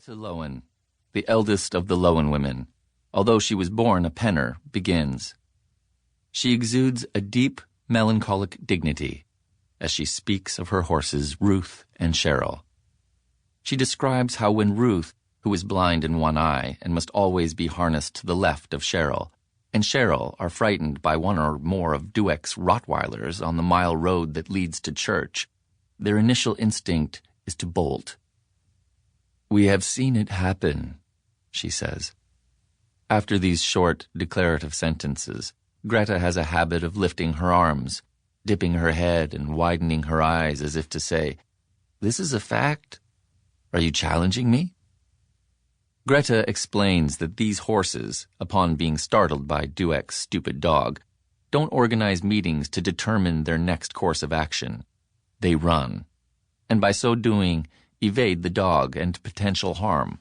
Greta Lowen, the eldest of the Lowen women, although she was born a penner, begins. She exudes a deep, melancholic dignity as she speaks of her horses Ruth and Cheryl. She describes how when Ruth, who is blind in one eye and must always be harnessed to the left of Cheryl, and Cheryl are frightened by one or more of Dueck's Rottweilers on the mile road that leads to church, their initial instinct is to bolt. "We have seen it happen," she says. After these short, declarative sentences, Greta has a habit of lifting her arms, dipping her head and widening her eyes as if to say, "This is a fact? Are you challenging me?" Greta explains that these horses, upon being startled by Dueck's stupid dog, don't organize meetings to determine their next course of action. They run, and by so doing, evade the dog and potential harm.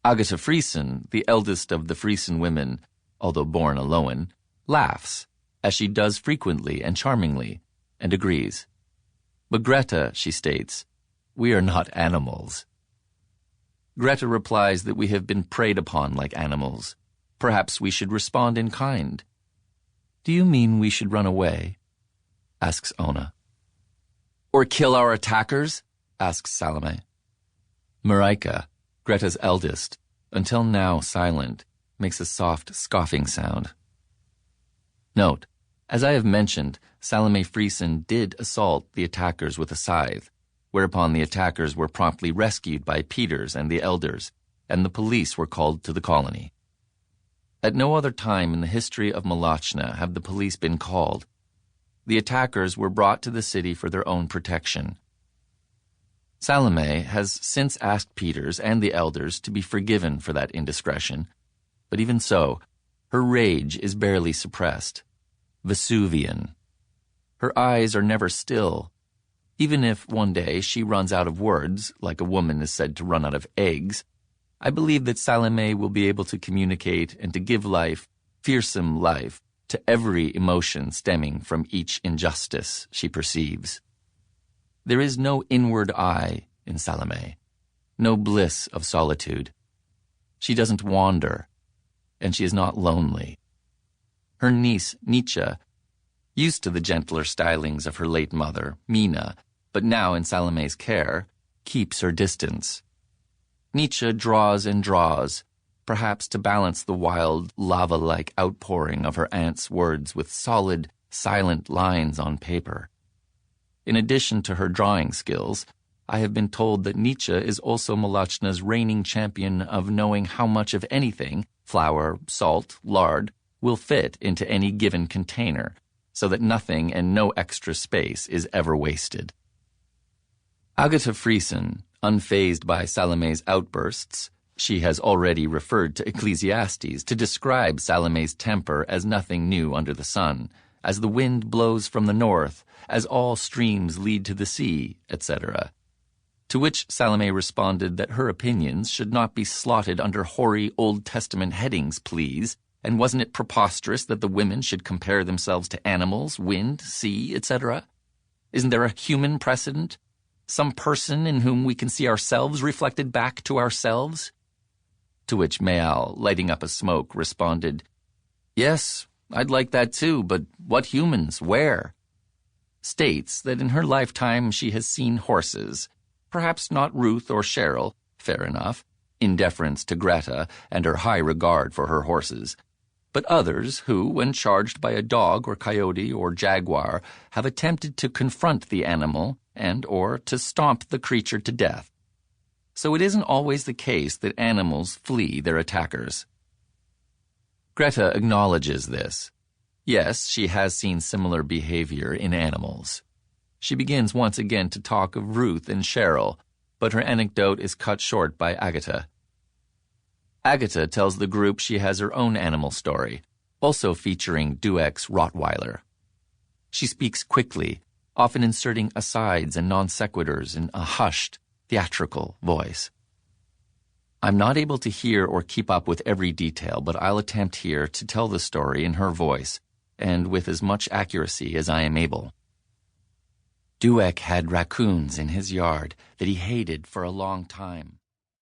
Agatha Friesen, the eldest of the Friesen women, although born a Lowen, laughs, as she does frequently and charmingly, and agrees. But Greta, she states, "We are not animals." Greta replies that we have been preyed upon like animals. Perhaps we should respond in kind. "Do you mean we should run away?" asks Ona. "Or kill our attackers?" asks Salome. Marika, Greta's eldest, until now silent, makes a soft, scoffing sound. Note, as I have mentioned, Salome Friesen did assault the attackers with a scythe, whereupon the attackers were promptly rescued by Peters and the elders, and the police were called to the colony. At no other time in the history of Malachna have the police been called. The attackers were brought to the city for their own protection. Salome has since asked Peters and the elders to be forgiven for that indiscretion, but even so, her rage is barely suppressed. Vesuvian. Her eyes are never still. Even if one day she runs out of words, like a woman is said to run out of eggs, I believe that Salome will be able to communicate and to give life, fearsome life, to every emotion stemming from each injustice she perceives. There is no inward eye in Salome, no bliss of solitude. She doesn't wander, and she is not lonely. Her niece, Nietzsche, used to the gentler stylings of her late mother, Mina, but now in Salome's care, keeps her distance. Nietzsche draws and draws, perhaps to balance the wild, lava-like outpouring of her aunt's words with solid, silent lines on paper. In addition to her drawing skills, I have been told that Nietzsche is also Malachna's reigning champion of knowing how much of anything, flour, salt, lard, will fit into any given container, so that nothing and no extra space is ever wasted. Agatha Friesen, unfazed by Salome's outbursts, she has already referred to Ecclesiastes to describe Salome's temper as nothing new under the sun, as the wind blows from the north, as all streams lead to the sea, etc. To which Salome responded that her opinions should not be slotted under hoary Old Testament headings, please, and wasn't it preposterous that the women should compare themselves to animals, wind, sea, etc.? Isn't there a human precedent? Some person in whom we can see ourselves reflected back to ourselves? To which Mayal, lighting up a smoke, responded, "Yes, I'd like that too, but what humans? Where?" States that in her lifetime she has seen horses, perhaps not Ruth or Cheryl, fair enough, in deference to Greta and her high regard for her horses, but others who, when charged by a dog or coyote or jaguar, have attempted to confront the animal and or to stomp the creature to death. So it isn't always the case that animals flee their attackers. Greta acknowledges this. Yes, she has seen similar behavior in animals. She begins once again to talk of Ruth and Cheryl, but her anecdote is cut short by Agatha. Agatha tells the group she has her own animal story, also featuring Dueck's Rottweiler. She speaks quickly, often inserting asides and non sequiturs in a hushed, theatrical voice. I'm not able to hear or keep up with every detail, but I'll attempt here to tell the story in her voice, and with as much accuracy as I am able. Dueck had raccoons in his yard that he hated for a long time.